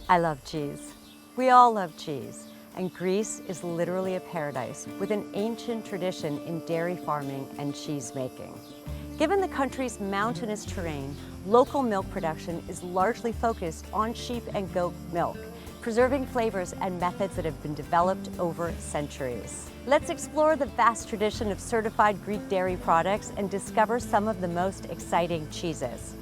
I love cheese. We all love cheese, and Greece is literally a paradise with an ancient tradition in dairy farming and cheese making. Given the country's mountainous terrain, local milk production is largely focused on sheep and goat milk, preserving flavors and methods that have been developed over centuries. Let's explore the vast tradition of certified Greek dairy products and discover some of the most exciting cheeses.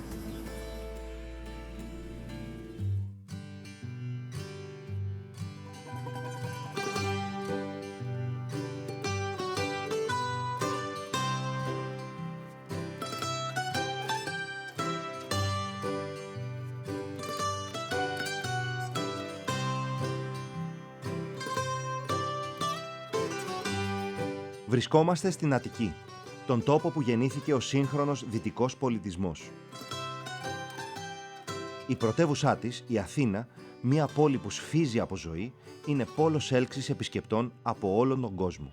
Βρισκόμαστε στην Αττική, τον τόπο που γεννήθηκε ο σύγχρονος δυτικός πολιτισμός. Η πρωτεύουσά της, η Αθήνα, μια πόλη που σφίζει από ζωή, είναι πόλος έλξης επισκεπτών από όλον τον κόσμο.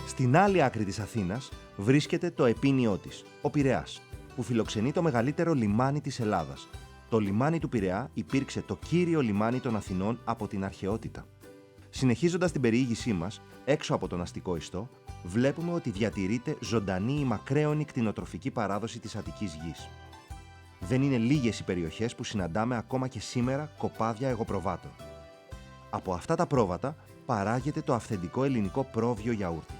Στην άλλη άκρη της Αθήνας βρίσκεται το επίνειό της, ο Πειραιάς, που φιλοξενεί το μεγαλύτερο λιμάνι της Ελλάδας. Το λιμάνι του Πειραιά υπήρξε το κύριο λιμάνι των Αθηνών από την αρχαιότητα. Συνεχίζοντας την περιήγησή μας, έξω από τον αστικό ιστό, βλέπουμε ότι διατηρείται ζωντανή η μακραίωνη κτηνοτροφική παράδοση της Αττικής γης. Δεν είναι λίγες οι περιοχές που συναντάμε ακόμα και σήμερα κοπάδια αιγοπροβάτων. Από αυτά τα πρόβατα παράγεται το αυθεντικό ελληνικό πρόβιο γιαούρτι.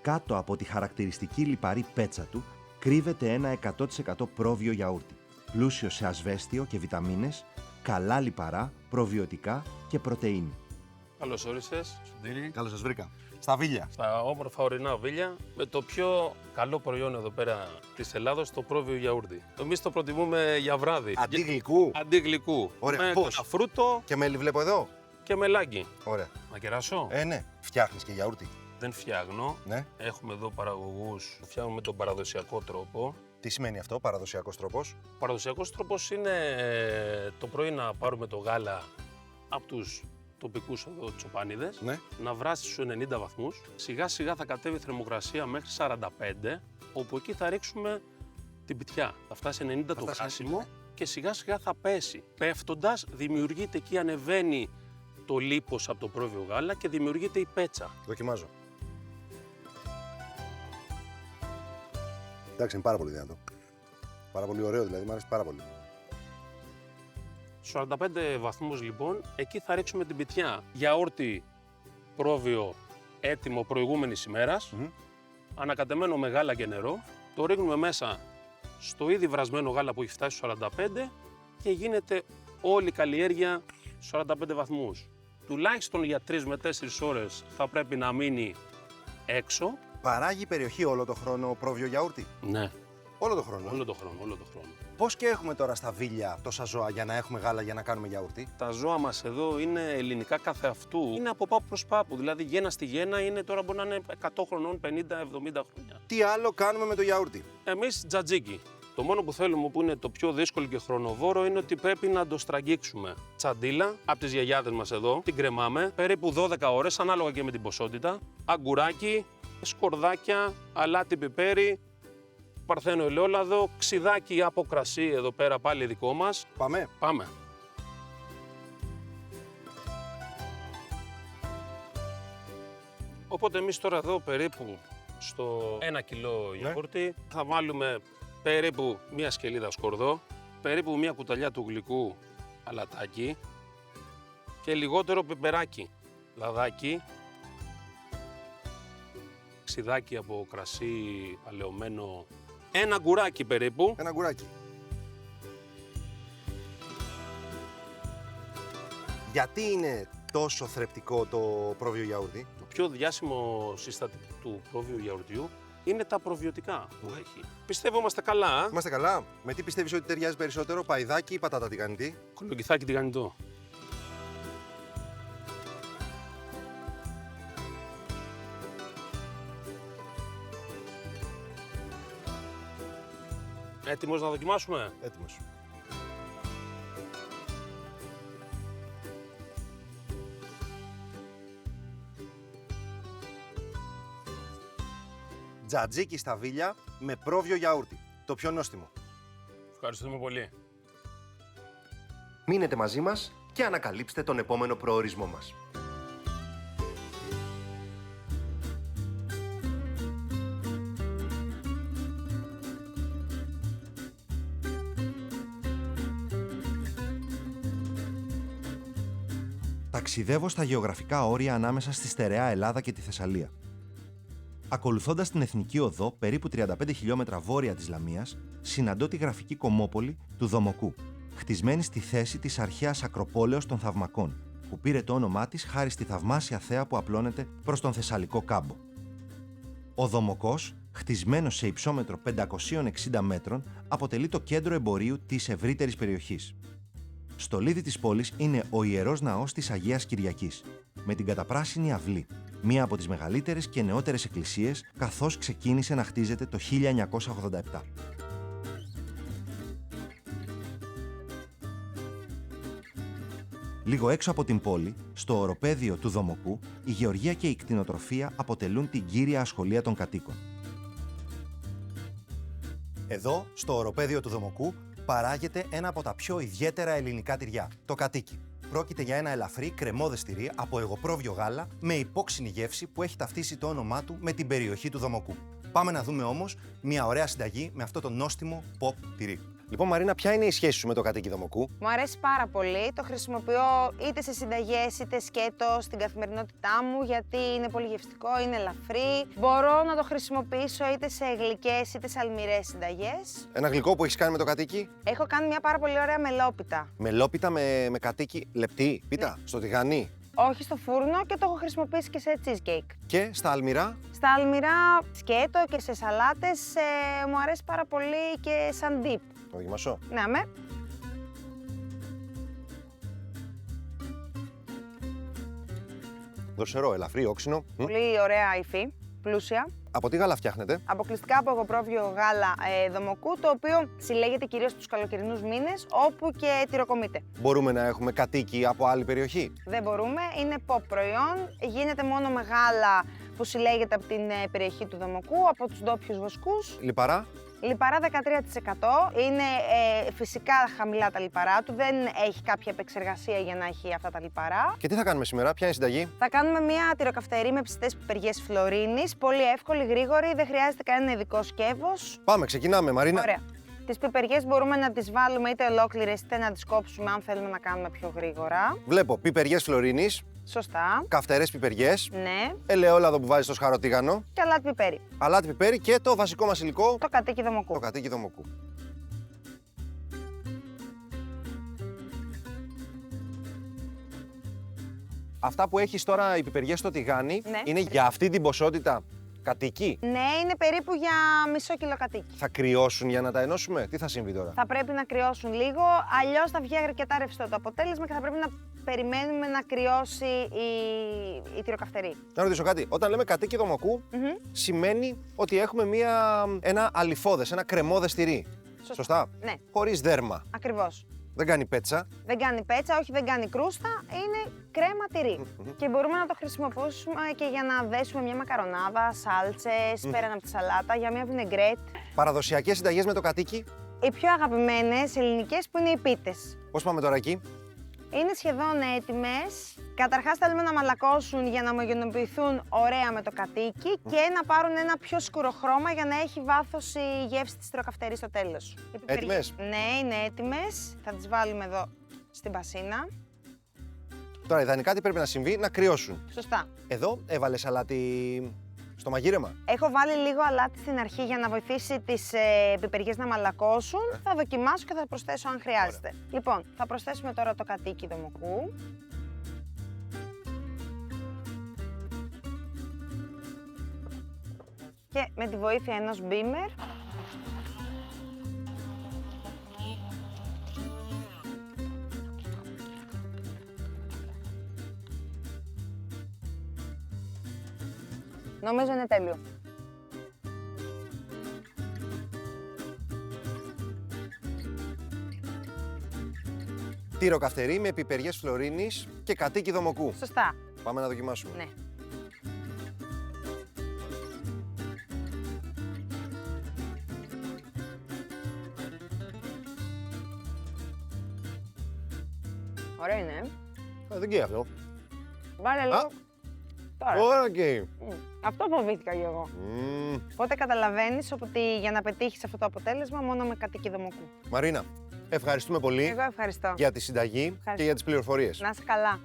Κάτω από τη χαρακτηριστική λιπαρή πέτσα του κρύβεται ένα 100% πρόβιο γιαούρτι, πλούσιο σε ασβέστιο και βιταμίνες, καλά λιπαρά, προβιωτικά και πρωτεΐνη. Καλώς όρισες, Σωτήρη. Καλώς σας βρήκα. Στα Βίλια. Στα όμορφα ορεινά Βίλια, με το πιο καλό προϊόν εδώ πέρα της Ελλάδος, το πρόβιο γιαούρτι. Εμείς το προτιμούμε για βράδυ. Αντί γλυκού. Αντί γλυκού. Ωραία, με πώς? ένα φρούτο Και μέλι βλέπω εδώ. και μελάκι. Ωραία. Να κεράσω. Ναι. Φτιάχνεις και γιαούρτι. Δεν φτιάχνω. Ναι. Έχουμε εδώ παραγωγούς που φτιάχνουν με τον παραδοσιακό τρόπο. Τι σημαίνει αυτό, παραδοσιακός τρόπος? Ο παραδοσιακός τρόπος είναι το πρωί να πάρουμε το γάλα από τους τοπικούς εδώ τσοπάνιδες, Ναι. να βράσει στους 90 βαθμούς. Σιγά σιγά θα κατέβει η θερμοκρασία μέχρι 45, όπου εκεί θα ρίξουμε την πιτιά. Θα φτάσει 90 το φτάσει, κάσιμο ναι. και σιγά σιγά θα πέσει. Πέφτοντας δημιουργείται εκεί, ανεβαίνει το λίπος από το πρόβιο γάλα και δημιουργείται η πέτσα. Δοκιμάζω. Εντάξει, είναι πάρα πολύ δυνατό. Πάρα πολύ ωραίο δηλαδή, μου αρέσει πάρα πολύ. Στους 45 βαθμούς λοιπόν, εκεί θα ρίξουμε την πιτιά. Γιαούρτι πρόβιο έτοιμο προηγούμενης ημέρας, ανακατεμένο με γάλα και νερό. Το ρίχνουμε μέσα στο ήδη βρασμένο γάλα που έχει φτάσει στους 45 και γίνεται όλη η καλλιέργεια στους 45 βαθμούς. Τουλάχιστον για 3 με 4 ώρες θα πρέπει να μείνει έξω. Παράγει η περιοχή όλο το χρόνο πρόβιο γιαούρτι. Ναι, Όλο το χρόνο. όλο το χρόνο, όλο το χρόνο. Πώς και έχουμε τώρα στα Βίλια τόσα ζώα για να έχουμε γάλα για να κάνουμε γιαούρτι? Τα ζώα μας εδώ είναι ελληνικά κάθε αυτού. Είναι από πάπου προς πάπου. Δηλαδή γένα στη γένα είναι τώρα μπορεί να είναι 100 χρονών, 50-70 χρόνια. Τι άλλο κάνουμε με το γιαούρτι? Εμείς τζατζίκι. Το μόνο που θέλουμε που είναι το πιο δύσκολο και χρονοβόρο είναι ότι πρέπει να το στραγγίξουμε. Τσαντίλα από τις γιαγιάδες μας εδώ, την κρεμάμε περίπου 12 ώρες ανάλογα και με την ποσότητα. Αγκουράκι, σκορδάκια, αλάτι πιπέρι, παρθένο ελαιόλαδο, ξιδάκι από κρασί εδώ πέρα πάλι δικό μας. Πάμε. Πάμε. Οπότε εμείς τώρα εδώ περίπου στο 1 κιλό γιαούρτι θα βάλουμε περίπου μία σκελίδα σκορδό, περίπου μία κουταλιά του γλυκού αλατάκι και λιγότερο πιπεράκι, λαδάκι, ξιδάκι από κρασί παλαιωμένο, ένα γκουράκι περίπου. Ένα γκουράκι. Γιατί είναι τόσο θρεπτικό το πρόβιο γιαούρτι? Το πιο διάσημο συστατικό του πρόβιου γιαουρτιού είναι τα προβιωτικά που έχει. Πιστεύω είμαστε καλά. Είμαστε καλά. Με τι πιστεύεις ότι ταιριάζει περισσότερο, παϊδάκι ή πατάτα τηγανιτή? Κολοκυθάκι τηγανιτό. Έτοιμος να δοκιμάσουμε? Έτοιμος. Τζατζίκι στα Βίλια με πρόβιο γιαούρτι. Το πιο νόστιμο. Ευχαριστούμε πολύ. Μείνετε μαζί μας και ανακαλύψτε τον επόμενο προορισμό μας. Ταξιδεύω στα γεωγραφικά όρια ανάμεσα στη στερεά Ελλάδα και τη Θεσσαλία. Ακολουθώντας την Εθνική Οδό, περίπου 35 χιλιόμετρα βόρεια της Λαμίας, συναντώ τη γραφική κομμόπολη του Δομοκού, χτισμένη στη θέση της αρχαίας Ακροπόλεως των Θαυμακών, που πήρε το όνομά της χάρη στη θαυμάσια θέα που απλώνεται προς τον Θεσσαλικό κάμπο. Ο Δομοκός, χτισμένος σε υψόμετρο 560 μέτρων, αποτελεί το κέντρο εμπορίου της ευρύτερης περιοχής. Στολίδι της πόλης είναι ο Ιερός Ναός της Αγίας Κυριακής, με την καταπράσινη αυλή, μία από τις μεγαλύτερες και νεότερες εκκλησίες, καθώς ξεκίνησε να χτίζεται το 1987. Λίγο έξω από την πόλη, στο οροπέδιο του Δομοκού, η γεωργία και η κτηνοτροφία αποτελούν την κύρια ασχολία των κατοίκων. Εδώ, στο οροπέδιο του Δομοκού, παράγεται ένα από τα πιο ιδιαίτερα ελληνικά τυριά, το κατοίκι. Πρόκειται για ένα ελαφρύ, κρεμώδες τυρί από αιγοπρόβιο γάλα με υπόξινη γεύση που έχει ταυτίσει το όνομά του με την περιοχή του Δομοκού. Πάμε να δούμε όμως μια ωραία συνταγή με αυτό το νόστιμο pop τυρί. Λοιπόν, Μαρίνα, ποια είναι η σχέση σου με το κατοίκι Δομοκού? Μου αρέσει πάρα πολύ. Το χρησιμοποιώ είτε σε συνταγές είτε σκέτο στην καθημερινότητά μου, γιατί είναι πολύ γευστικό, είναι ελαφρύ. Μπορώ να το χρησιμοποιήσω είτε σε γλυκές είτε σε αλμυρές συνταγές. Ένα γλυκό που έχεις κάνει με το κατοίκι? Έχω κάνει μια πάρα πολύ ωραία μελόπιτα. Μελόπιτα με κατοίκι, λεπτή πίτα, στο τηγανί. Όχι στο φούρνο και το έχω χρησιμοποιήσει και σε cheesecake. Και στα αλμυρά? Στα αλμυρά σκέτο και σε σαλάτες μου αρέσει πάρα πολύ και σαν dip. Το δοκιμασώ. Ναι, με. Δροσερό, ελαφρύ, όξινο. Πολύ ωραία υφή, πλούσια. Από τι γάλα φτιάχνετε? Αποκλειστικά από αιγοπρόβιο γάλα Δομοκού, το οποίο συλλέγεται κυρίως τους καλοκαιρινούς μήνες, όπου και τυροκομείται. Μπορούμε να έχουμε κατοίκι από άλλη περιοχή? Δεν μπορούμε, είναι pop προϊόν, γίνεται μόνο με γάλα που συλλέγεται από την περιοχή του Δομοκού, από τους ντόπιους βοσκούς. Λιπαρά? Λιπαρά 13%, είναι φυσικά χαμηλά τα λιπαρά του, δεν έχει κάποια επεξεργασία για να έχει αυτά τα λιπαρά. Και τι θα κάνουμε σήμερα, ποια είναι η συνταγή? Θα κάνουμε μια τυροκαυτερή με ψητές πιπεριές φλωρίνης, πολύ εύκολη, γρήγορη, δεν χρειάζεται κανένα ειδικό σκεύος. Πάμε, ξεκινάμε, Μαρίνα. Ωραία. Τις πιπεριές μπορούμε να τις βάλουμε είτε ολόκληρες είτε να τις κόψουμε αν θέλουμε να κάνουμε πιο γρήγορα. Βλέπω πιπεριές φλωρίνης, Σωστά. καυτερές πιπεριές, Ναι. ελαιόλαδο που βάζεις στο σχαροτίγανο, Και αλάτι πιπέρι. αλάτι πιπέρι και το βασικό μας υλικό, Το κατοίκι Δομοκού. το κατοίκι Δομοκού. Αυτά που έχεις τώρα οι πιπεριές στο τηγάνι Ναι. είναι για αυτή την ποσότητα κατοίκι. Ναι, είναι περίπου για μισό κιλό κατοίκι. Θα κρυώσουν για να τα ενώσουμε. Τι θα συμβεί τώρα? Θα πρέπει να κρυώσουν λίγο, αλλιώς θα βγει αρκετά ρευστό το αποτέλεσμα και θα πρέπει να περιμένουμε να κρυώσει η τυροκαυτερή. Να ρωτήσω κάτι. Όταν λέμε κατοίκι Δομοκού, σημαίνει ότι έχουμε ένα αλυφώδες, ένα κρεμώδες τυρί. Σωστά. Ναι. Χωρίς δέρμα. Ακριβώς. Δεν κάνει πέτσα. Δεν κάνει πέτσα, όχι δεν κάνει κρούστα, είναι κρέμα τυρί. Και μπορούμε να το χρησιμοποιήσουμε και για να δέσουμε μια μακαρονάδα, σάλτσες, πέραν από τη σαλάτα, για μια βινεγκρέτ. Παραδοσιακές συνταγές με το κατοίκι. Οι πιο αγαπημένες ελληνικές που είναι οι πίτες. Πώς πάμε τώρα εκεί? Είναι σχεδόν έτοιμες. Καταρχάς θέλουμε να μαλακώσουν για να ομογενοποιηθούν ωραία με το κατοίκι και να πάρουν ένα πιο σκούρο χρώμα για να έχει βάθος η γεύση της τυροκαυτερής στο τέλος. Έτοιμες? Ναι, είναι έτοιμες. Θα τις βάλουμε εδώ στην πασίνα. Τώρα ιδανικά τι πρέπει να συμβεί, να κρυώσουν. Σωστά. Εδώ έβαλες αλάτι στο μαγείρεμα. Έχω βάλει λίγο αλάτι στην αρχή για να βοηθήσει τις πιπεριές να μαλακώσουν. Θα δοκιμάσω και θα προσθέσω αν χρειάζεται. Λοιπόν, θα προσθέσουμε τώρα το κατοίκι Δομοκού. Και με τη βοήθεια ενός μπίμερ νομίζω είναι τέλειο. Τυροκαυτερή με πιπεριές φλωρίνης και κατοίκι Δομοκού. Σωστά. Πάμε να δοκιμάσουμε. Ναι. Ωραίο είναι. Δεν καίει αυτό. Βάλε λίγο. Τώρα. Ωραία καίει. Αυτό φοβήθηκα και εγώ. Οπότε καταλαβαίνεις ότι για να πετύχεις αυτό το αποτέλεσμα μόνο με κατοίκι δομοκού. Μαρίνα, ευχαριστούμε πολύ Εγώ ευχαριστώ. για τη συνταγή και για τις πληροφορίες. Να είσαι καλά.